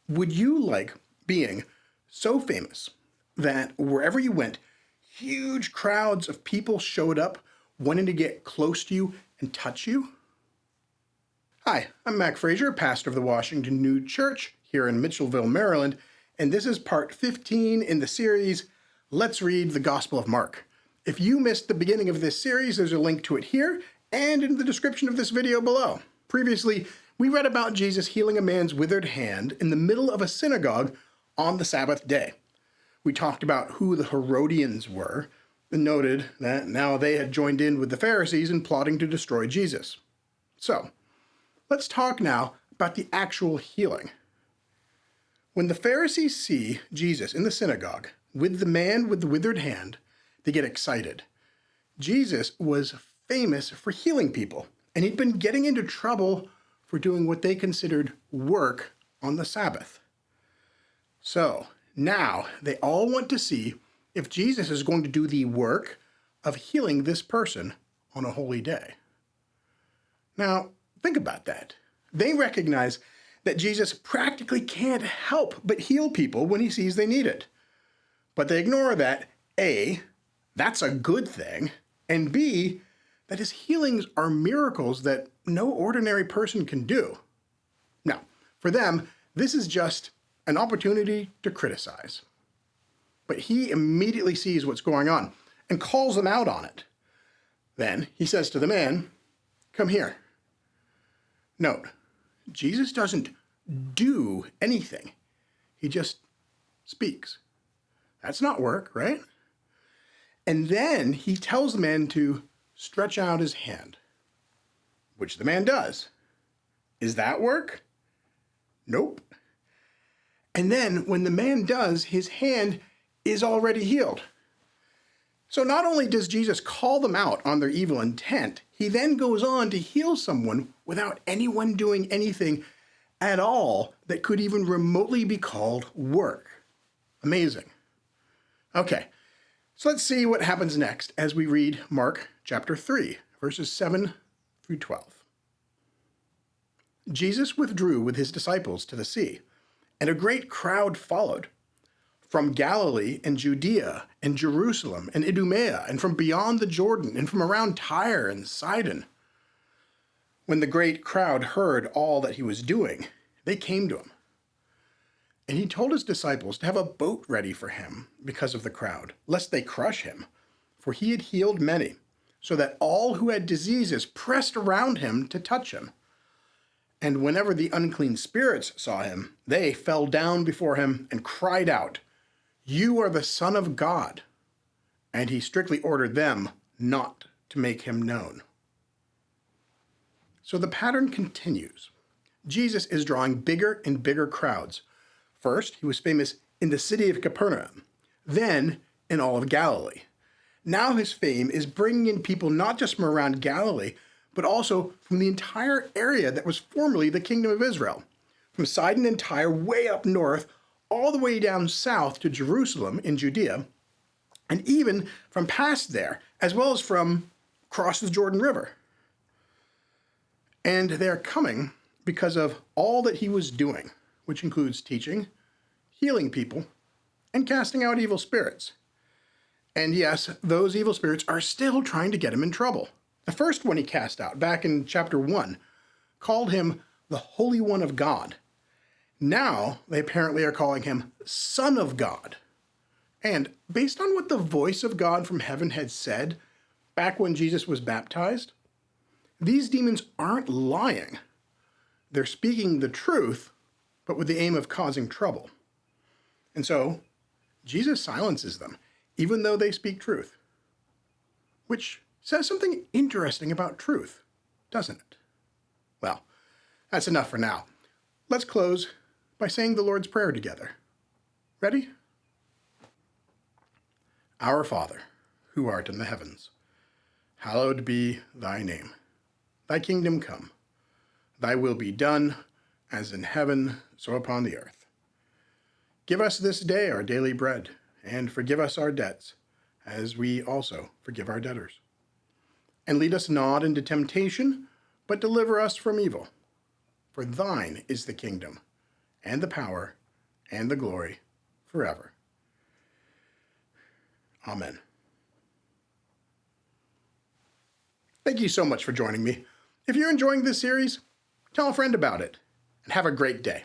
Would you like being so famous that wherever you went, huge crowds of people showed up wanting to get close to you and touch you? Hi, I'm Mac Frazier, pastor of the Washington New Church here in Mitchellville, Maryland, and this is part 15 in the series, Let's Read the Gospel of Mark. If you missed the beginning of this series, there's a link to it here and in the description of this video below. Previously, we read about Jesus healing a man's withered hand in the middle of a synagogue on the Sabbath day. We talked about who the Herodians were and noted that now they had joined in with the Pharisees in plotting to destroy Jesus. So, let's talk now about the actual healing. When the Pharisees see Jesus in the synagogue with the man with the withered hand, they get excited. Jesus was famous for healing people, and he'd been getting into trouble for doing what they considered work on the Sabbath. So now they all want to see if Jesus is going to do the work of healing this person on a holy day. Now, think about that. They recognize that Jesus practically can't help but heal people when he sees they need it. But they ignore that, A, that's a good thing, and B, that his healings are miracles that no ordinary person can do. Now, for them, this is just an opportunity to criticize. But he immediately sees what's going on and calls them out on it. Then he says to the man, "Come here." Note, Jesus doesn't do anything. He just speaks. That's not work, right? And then he tells the man to stretch out his hand, which the man does. Is that work? Nope. And then when the man does, his hand is already healed. So not only does Jesus call them out on their evil intent, he then goes on to heal someone without anyone doing anything at all that could even remotely be called work. Amazing. Okay. So let's see what happens next as we read Mark chapter 3, verses 7 through 12. Jesus withdrew with his disciples to the sea, and a great crowd followed from Galilee and Judea and Jerusalem and Idumea and from beyond the Jordan and from around Tyre and Sidon. When the great crowd heard all that he was doing, they came to him. And he told his disciples to have a boat ready for him because of the crowd, lest they crush him, for he had healed many, so that all who had diseases pressed around him to touch him. And whenever the unclean spirits saw him, they fell down before him and cried out, "You are the Son of God." And he strictly ordered them not to make him known. So the pattern continues. Jesus is drawing bigger and bigger crowds. First, he was famous in the city of Capernaum, then in all of Galilee. Now his fame is bringing in people not just from around Galilee, but also from the entire area that was formerly the kingdom of Israel, from Sidon and Tyre way up north, all the way down south to Jerusalem in Judea, and even from past there, as well as from across the Jordan River. And they are coming because of all that he was doing, which includes teaching, healing people, and casting out evil spirits. And yes, those evil spirits are still trying to get him in trouble. The first one he cast out, back in chapter 1, called him the Holy One of God. Now, they apparently are calling him Son of God. And based on what the voice of God from heaven had said back when Jesus was baptized, these demons aren't lying. They're speaking the truth, but with the aim of causing trouble. And so, Jesus silences them, even though they speak truth. Which says something interesting about truth, doesn't it? Well, that's enough for now. Let's close by saying the Lord's Prayer together. Ready? Our Father, who art in the heavens, hallowed be thy name. Thy kingdom come. Thy will be done, as in heaven, so upon the earth. Give us this day our daily bread, and forgive us our debts, as we also forgive our debtors. And lead us not into temptation, but deliver us from evil. For thine is the kingdom, and the power and the glory forever. Amen. Thank you so much for joining me. If you're enjoying this series, tell a friend about it, and have a great day.